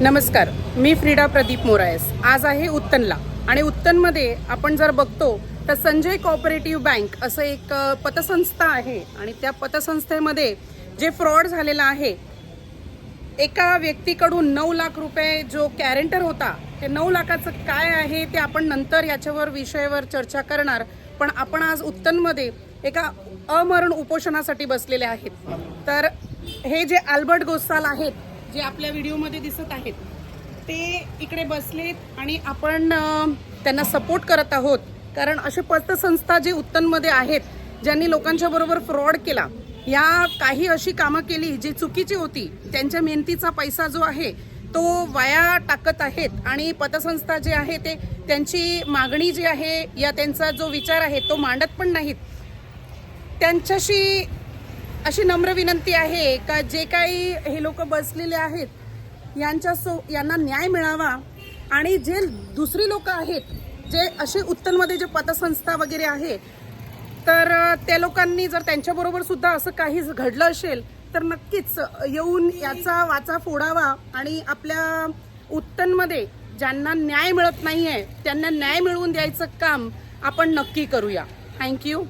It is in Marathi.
नमस्कार, मी फ्रीडा प्रदीप मोरायस। आज आहे उत्तनला आणि उत्तनमध्ये आपण जर बघतो तर संजय कोऑपरेटिव्ह बँक असं एक पतसंस्था आहे आणि त्या पतसंस्थेमध्ये जे फ्रॉड झालेला आहे, एका व्यक्तीकडून 9 लाख रुपये जो गॅरेंटर होता, ते 9 लाखाचं काय आहे ते आपण नंतर याच्यावर विषयावर चर्चा करणार। पण आपण आज उत्तनमध्ये एका अमरण उपोषणासाठी बसलेले आहेत। तर हे जे अल्बर्ट गोसाल आहेत, जे आपल्या व्हिडिओमध्ये दिसत आहेत, ते इकडे बसलेत आणि आपण त्यांना सपोर्ट करत आहोत। कारण असे पतसंस्था जे उत्तनमध्ये आहेत, ज्यांनी लोकांच्या बरोबर फ्रॉड केला, या काही अशी कामं केली जी चुकीची होती, त्यांच्या मेहनतीचा पैसा जो आहे तो वाया टाकत आहेत आणि पतसंस्था जे आहे ते त्यांची मागणी जी आहे या त्यांचा जो विचार आहे तो मांडत पण नाहीत। त्यांच्याशी अशी नम्र विनंती आहे का जे काही हे लोक बसलेले आहेत यांना न्याय मिळावा आणि जे दुसरी लोक आहेत, जे असे उत्तनमध्ये जे पतसंस्था वगैरे आहे, तर त्या लोकांनी जर त्यांच्याबरोबर सुद्धा असं काही घडलं असेल तर नक्कीच येऊन याचा वाचा फोडावा आणि आपल्या उत्तनमध्ये ज्यांना न्याय मिळत नाहीये त्यांना न्याय मिळवून द्यायचं काम आपण नक्की करूया। थँक्यू।